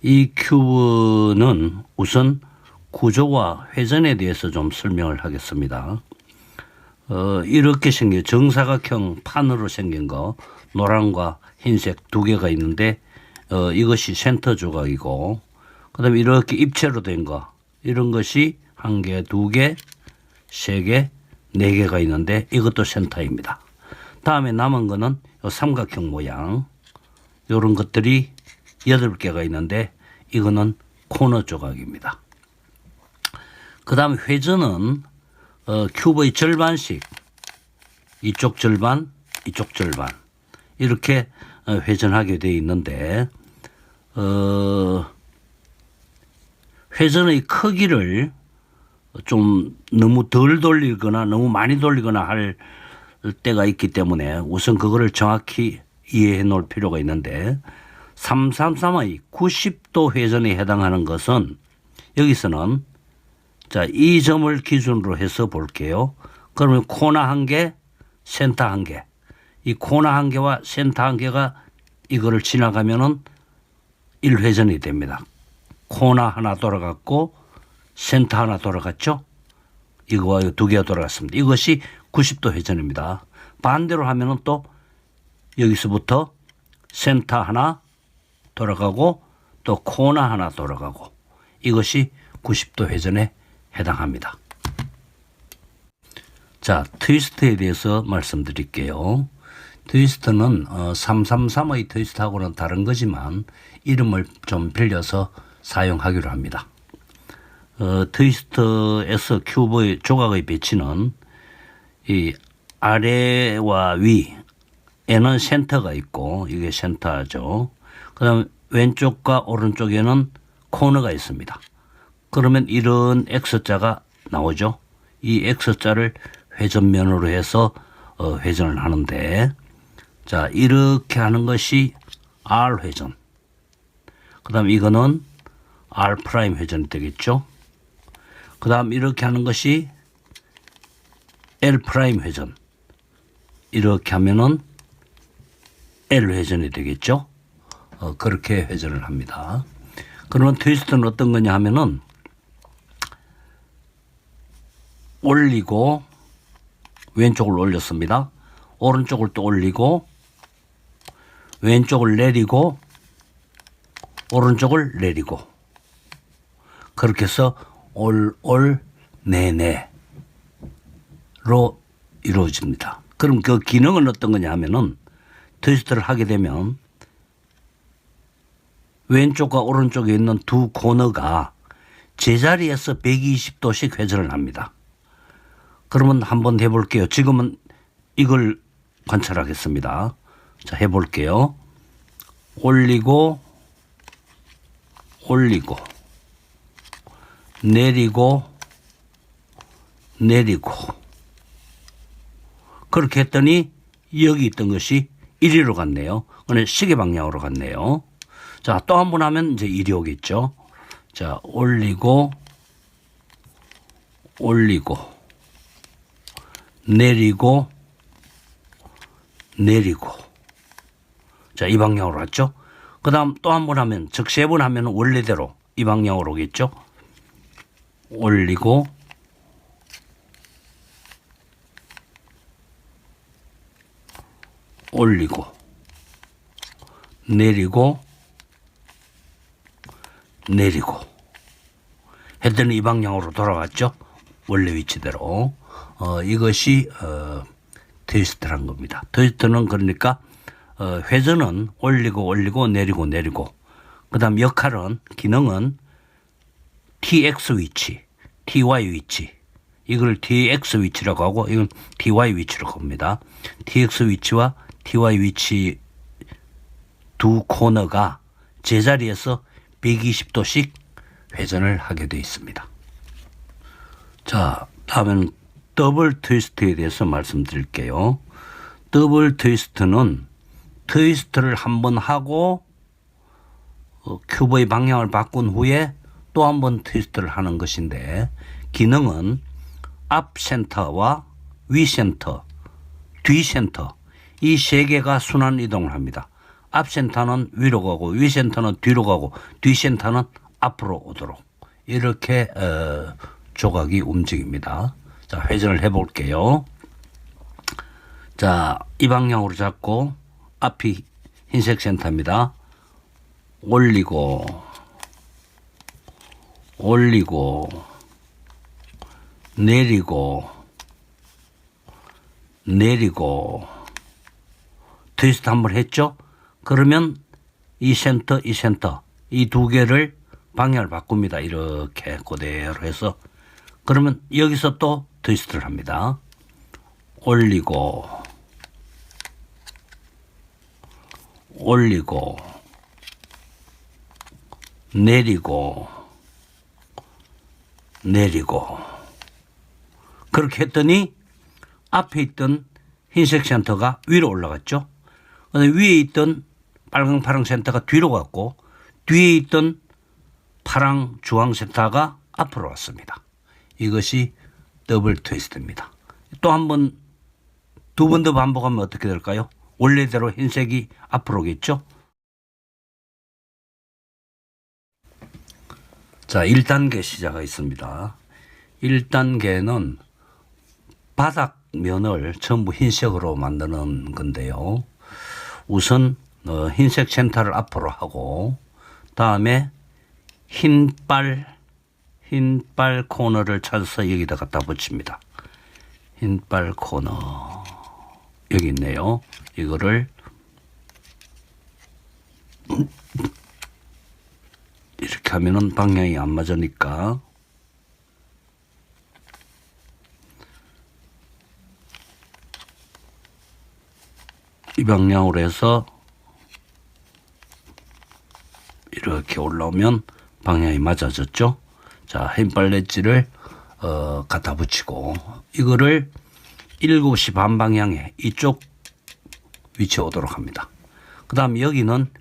이 큐브는 우선 구조와 회전에 대해서 좀 설명을 하겠습니다. 이렇게 생긴 정사각형 판으로 생긴 거 노란과 흰색 두 개가 있는데 이것이 센터 조각이고, 그 다음에 이렇게 입체로 된 거 이런 것이 한 개, 두 개, 세 개, 네 개가 있는데 이것도 센터입니다. 다음에 남은 거는 삼각형 모양 이런 것들이 8개가 있는데 이거는 코너 조각입니다. 그 다음 회전은 큐브의 절반씩 이쪽 절반 이쪽 절반 이렇게 회전하게 되어 있는데 회전의 크기를 좀 너무 덜 돌리거나 너무 많이 돌리거나 할 때가 있기 때문에 우선 그거를 정확히 이해해 놓을 필요가 있는데 333의 90도 회전에 해당하는 것은 여기서는 자, 이 점을 기준으로 해서 볼게요. 그러면 코너 한 개, 센터 한 개. 이 코너 한 개와 센터 한 개가 이거를 지나가면은 1회전이 됩니다. 코너 하나 돌아갔고 센터 하나 돌아갔죠. 이거와 두 개가 돌아갔습니다. 이것이 90도 회전입니다. 반대로 하면은 또 여기서부터 센터 하나 돌아가고 또 코너 하나 돌아가고 이것이 90도 회전에 해당합니다. 자, 트위스트에 대해서 말씀드릴게요. 트위스트는 333의 트위스트하고는 다른 거지만 이름을 좀 빌려서 사용하기로 합니다. 트위스트에서 큐브의 조각의 배치는 이 아래와 위에는 센터가 있고 이게 센터죠. 그 다음에 왼쪽과 오른쪽에는 코너가 있습니다. 그러면 이런 X자가 나오죠. 이 X자를 회전면으로 해서 회전을 하는데, 자, 이렇게 하는 것이 R 회전. 그 다음 이거는 R 프라임 회전이 되겠죠. 그 다음 이렇게 하는 것이 L 프라임 회전. 이렇게 하면은 L 회전이 되겠죠. 그렇게 회전을 합니다. 그러면 트위스트는 어떤 거냐 하면은 올리고 왼쪽을 올렸습니다. 오른쪽을 또 올리고 왼쪽을 내리고 오른쪽을 내리고 그렇게 해서 올 내내로 이루어집니다. 그럼 그 기능은 어떤 거냐 하면은 트위스트를 하게 되면 왼쪽과 오른쪽에 있는 두 코너가 제자리에서 120도씩 회전을 합니다. 그러면 한번 해볼게요. 지금은 이걸 관찰하겠습니다. 자, 해볼게요. 올리고 올리고 내리고 내리고 그렇게 했더니 여기 있던 것이 이리로 갔네요. 오늘 시계 방향으로 갔네요. 자, 또 한 번 하면 이제 이리 오겠죠. 자, 올리고 올리고 내리고 내리고 자, 이 방향으로 갔죠. 그 다음 또 한 번 하면 즉 3번 하면 원래대로 이 방향으로 오겠죠. 올리고 올리고 내리고 내리고 했더니 이 방향으로 돌아갔죠. 원래 위치대로. 이것이 트위스트란 겁니다. 트위스트는 그러니까 회전은 올리고 올리고 내리고 내리고, 그 다음 역할은 기능은 TX 위치, TY 위치, 이걸 TX 위치라고 하고 이건 TY 위치라고 합니다. TX 위치와 TY 위치 두 코너가 제자리에서 120도씩 회전을 하게 되어 있습니다. 자, 다음은 더블 트위스트에 대해서 말씀드릴게요. 더블 트위스트는 트위스트를 한번 하고 큐브의 방향을 바꾼 후에 또 한 번 트위스트를 하는 것인데, 기능은 앞 센터와 위 센터, 뒤 센터 이 세 개가 순환 이동을 합니다. 앞 센터는 위로 가고 위 센터는 뒤로 가고 뒤 센터는 앞으로 오도록 이렇게 조각이 움직입니다. 자, 회전을 해볼게요. 자, 이 방향으로 잡고 앞이 흰색 센터입니다. 올리고 올리고 내리고 내리고 트위스트 한번 했죠? 그러면 이 센터 이 두 개를 방향을 바꿉니다. 이렇게 그대로 해서 그러면 여기서 또 트위스트를 합니다. 올리고 올리고 내리고 내리고 그렇게 했더니 앞에 있던 흰색 센터가 위로 올라갔죠. 위에 있던 빨강 파랑 센터가 뒤로 갔고 뒤에 있던 파랑 주황 센터가 앞으로 왔습니다. 이것이 더블 트위스트입니다. 또 한 번, 두 번 더 반복하면 어떻게 될까요? 원래대로 흰색이 앞으로 오겠죠. 자, 1단계 시작하겠습니다. 1단계는 바닥면을 전부 흰색으로 만드는 건데요. 우선 흰색 센터를 앞으로 하고 다음에 흰빨 코너를 찾아서 여기다 갖다 붙입니다. 흰빨 코너 여기 있네요. 이거를 이렇게 하면은 방향이 안 맞으니까 이 방향으로 해서 이렇게 올라오면 방향이 맞아졌죠. 자, 흰빨 엣지를 갖다 붙이고 이거를 7시 반 방향에 이쪽 위치에 오도록 합니다. 그 다음 여기는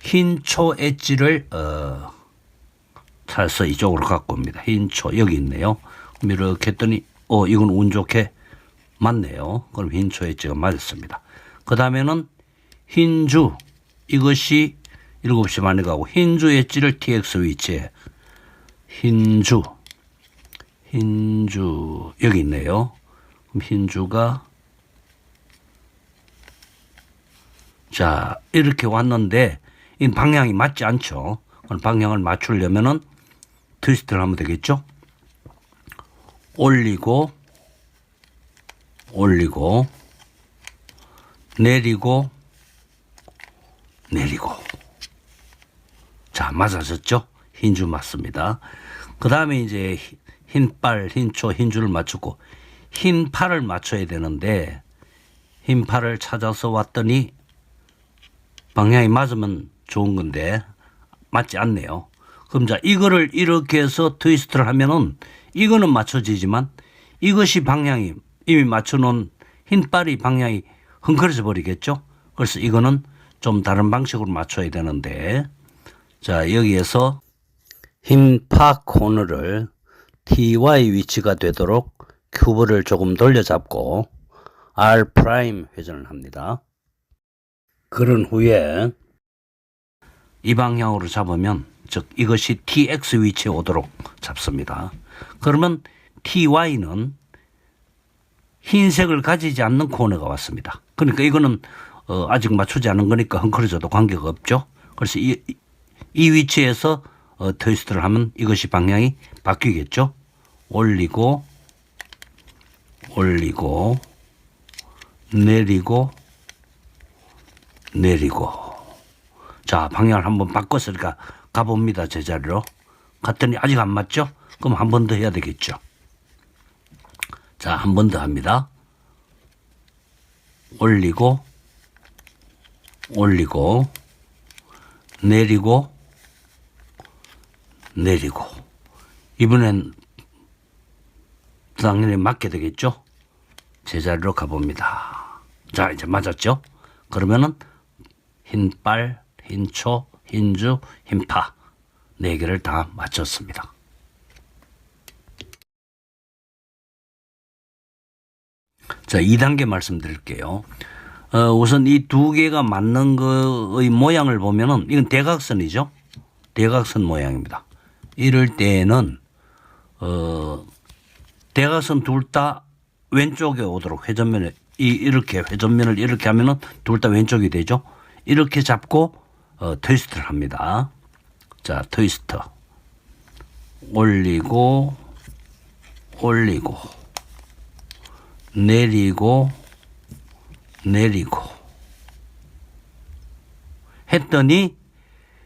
흰초 엣지를 찾아서 이쪽으로 갖고 옵니다. 흰초 여기 있네요. 그럼 이렇게 했더니 이건 운 좋게 맞네요. 그럼 흰초 엣지가 맞았습니다. 그 다음에는 흰주 이것이 7시 반에 가고 흰주 엣지를 TX 위치에 흰주 여기 있네요. 그럼 흰주가 자 이렇게 왔는데 이 방향이 맞지 않죠. 그럼 방향을 맞추려면은 트위스트를 하면 되겠죠. 올리고 올리고 내리고 내리고 자 맞아졌죠. 흰주 맞습니다. 그 다음에 이제 흰빨 흰초 흰주를 맞추고 흰팔을 맞춰야 되는데 흰팔을 찾아서 왔더니 방향이 맞으면 좋은 건데 맞지 않네요. 그럼 자 이거를 이렇게 해서 트위스트를 하면은 이거는 맞춰지지만 이것이 방향이 이미 맞춰놓은 흰빨이 방향이 흥거려져 버리겠죠. 그래서 이거는 좀 다른 방식으로 맞춰야 되는데 자 여기에서 흰파 코너를 TY 위치가 되도록 큐브를 조금 돌려잡고 R' 회전을 합니다. 그런 후에 이 방향으로 잡으면 즉 이것이 TX 위치에 오도록 잡습니다. 그러면 TY는 흰색을 가지지 않는 코너가 왔습니다. 그러니까 이거는 아직 맞추지 않은 거니까 헝클어져도 관계가 없죠. 그래서 이 위치에서 트위스트를 하면 이것이 방향이 바뀌겠죠. 올리고 올리고 내리고 내리고 자 방향을 한번 바꿔서 가봅니다. 제자리로 갔더니 아직 안 맞죠. 그럼 한 번 더 해야 되겠죠. 자 한 번 더 합니다. 올리고 올리고 내리고 내리고 이번엔 당연히 맞게 되겠죠. 제자리로 가봅니다. 자 이제 맞았죠. 그러면은 흰빨 흰초 흰주 흰파 4개를 다 맞췄습니다. 자 2단계 말씀드릴게요. 우선 이 두 개가 맞는 거의 모양을 보면은 이건 대각선이죠. 대각선 모양입니다. 이럴 때에는 대각선 둘 다 왼쪽에 오도록 회전면을 이렇게 회전면을 이렇게 하면은 둘 다 왼쪽이 되죠. 이렇게 잡고 트위스트를 합니다. 자, 트위스트 올리고 올리고 내리고 내리고 했더니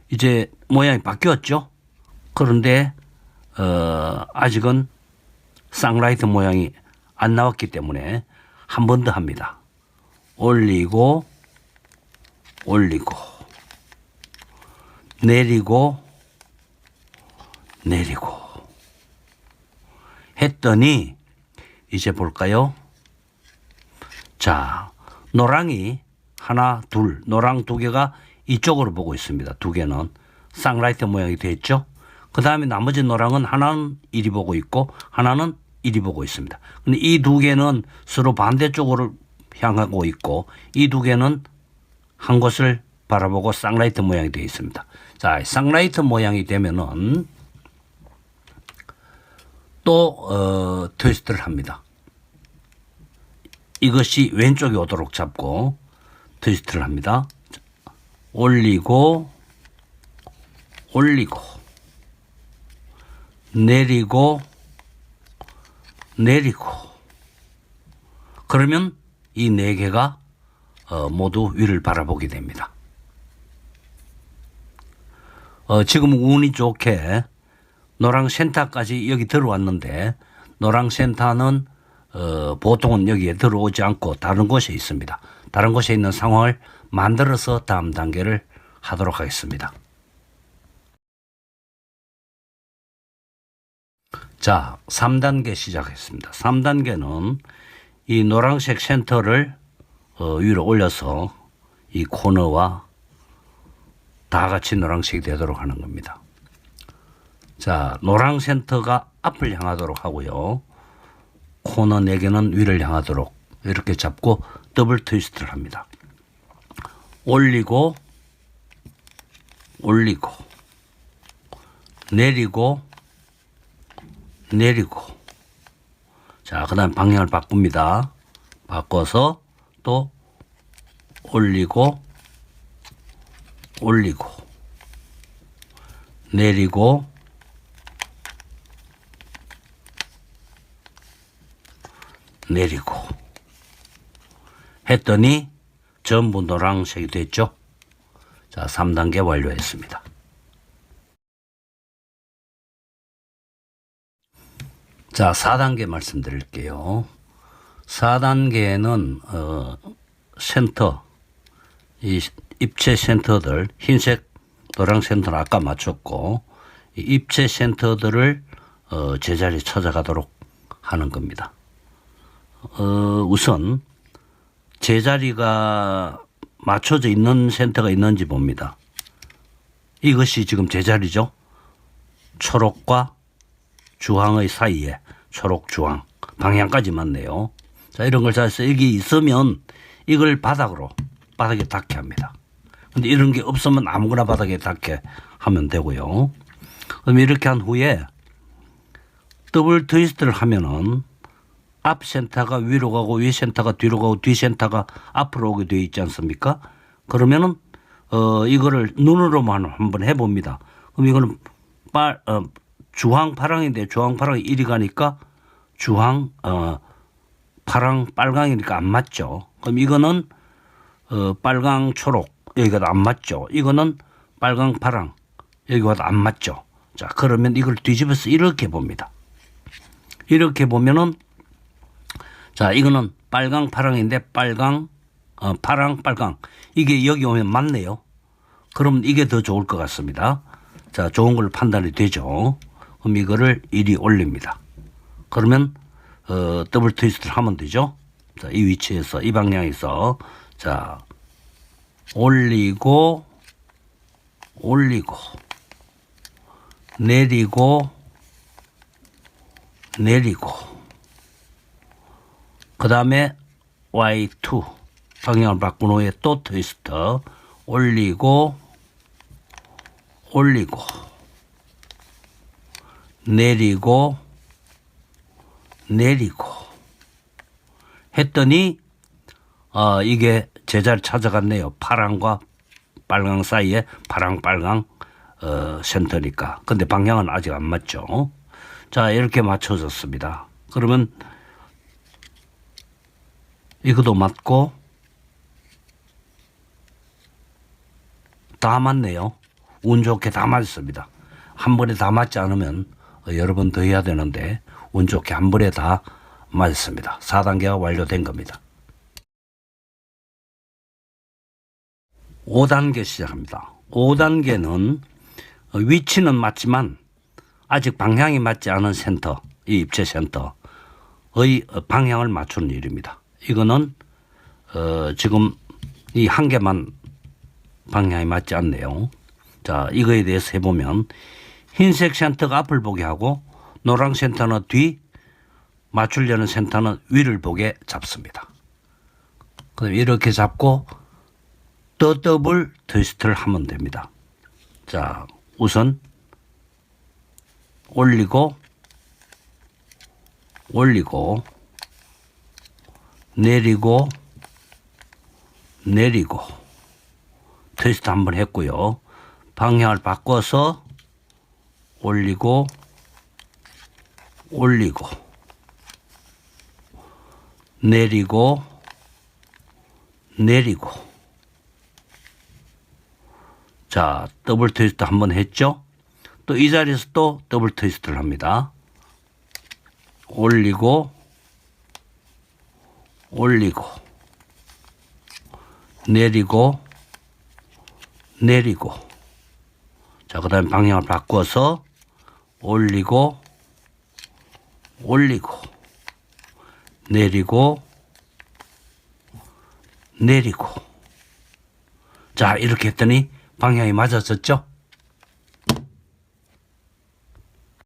이제 모양이 바뀌었죠. 그런데 아직은 쌍라이트 모양이 안 나왔기 때문에 한 번 더 합니다. 올리고 올리고 내리고 내리고 했더니 이제 볼까요? 자, 노랑이 하나, 둘, 노랑 두 개가 이쪽으로 보고 있습니다. 두 개는 쌍라이트 모양이 되었죠. 그 다음에 나머지 노랑은 하나는 이리 보고 있고 하나는 이리 보고 있습니다. 근데 이 두 개는 서로 반대쪽으로 향하고 있고 이 두 개는 한 곳을 바라보고 쌍라이트 모양이 되어 있습니다. 자, 쌍라이트 모양이 되면은 또 트위스트를 합니다. 이것이 왼쪽에 오도록 잡고 트위스트를 합니다. 올리고 올리고 내리고 내리고 그러면 이 네 개가 모두 위를 바라보게 됩니다. 지금 운이 좋게 노랑 센터까지 여기 들어왔는데 노랑 센터는 보통은 여기에 들어오지 않고 다른 곳에 있습니다. 다른 곳에 있는 상황을 만들어서 다음 단계를 하도록 하겠습니다. 자, 3단계 시작했습니다. 3단계는 이 노란색 센터를 위로 올려서 이 코너와 다 같이 노란색이 되도록 하는 겁니다. 자, 노랑 센터가 앞을 향하도록 하고요. 코너 4개는 위를 향하도록 이렇게 잡고 더블 트위스트를 합니다. 올리고 올리고 내리고 내리고 자, 그 다음 방향을 바꿉니다. 바꿔서 또 올리고 올리고 내리고 내리고 했더니 전부 노란색이 됐죠. 자, 3단계 완료했습니다. 자, 4단계 말씀드릴게요. 4단계는 센터, 이 입체 센터들, 흰색, 노랑 센터는 아까 맞췄고 이 입체 센터들을 제자리에 찾아가도록 하는 겁니다. 우선 제자리가 맞춰져 있는 센터가 있는지 봅니다. 이것이 지금 제자리죠. 초록과 주황의 사이에 초록, 주황 방향까지 맞네요. 자, 이런 걸 찾아서 여기 있으면 이걸 바닥에 닿게 합니다. 근데 이런 게 없으면 아무거나 바닥에 닿게 하면 되고요. 그럼 이렇게 한 후에 더블 트위스트를 하면은 앞 센터가 위로 가고 위 센터가 뒤로 가고 뒤 센터가 앞으로 오게 되어 있지 않습니까? 그러면은 이거를 눈으로만 한번 해봅니다. 그럼 이거는 주황 파랑인데 주황 파랑이 이리 가니까 주황 파랑 빨강이니까 안 맞죠. 그럼 이거는 빨강 초록 여기가 안 맞죠. 이거는 빨강 파랑 여기가 안 맞죠. 자, 그러면 이걸 뒤집어서 이렇게 봅니다. 이렇게 보면은 자, 이거는 빨강 파랑인데 빨강 파랑 빨강 이게 여기 오면 맞네요. 그럼 이게 더 좋을 것 같습니다. 자, 좋은 걸 판단이 되죠. 그럼 이거를 이리 올립니다. 그러면 더블 트위스트를 하면 되죠. 자, 이 위치에서 이 방향에서 자, 올리고 올리고 내리고 내리고 그 다음에 Y2 방향을 바꾼 후에 또 트위스트. 올리고 올리고 내리고 내리고 했더니 이게 제자리 찾아갔네요. 파랑과 빨강 사이에 파랑빨강 센터니까. 근데 방향은 아직 안 맞죠. 자, 이렇게 맞춰졌습니다. 그러면 이것도 맞고 다 맞네요. 운 좋게 다 맞습니다. 한 번에 다 맞지 않으면 여러 번 더 해야 되는데 운 좋게 한 번에 다 맞았습니다. 4단계가 완료된 겁니다. 5단계 시작합니다. 5단계는 위치는 맞지만 아직 방향이 맞지 않은 센터, 이 입체 센터의 방향을 맞추는 일입니다. 이거는 지금 이 한 개만 방향이 맞지 않네요. 자, 이거에 대해서 해보면 흰색 센터가 앞을 보게 하고 노랑 센터는 뒤, 맞추려는 센터는 위를 보게 잡습니다. 그럼 이렇게 잡고 더 더블 트위스트를 하면 됩니다. 자, 우선 올리고 올리고 내리고 내리고 트위스트 한번 했고요. 방향을 바꿔서 올리고 올리고 내리고 내리고. 자, 더블 트위스트 한번 했죠. 또 이 자리에서 또 더블 트위스트를 합니다. 올리고 올리고 내리고 내리고. 자, 그 다음에 방향을 바꿔서 올리고 올리고 내리고 내리고. 자, 이렇게 했더니 방향이 맞아졌죠.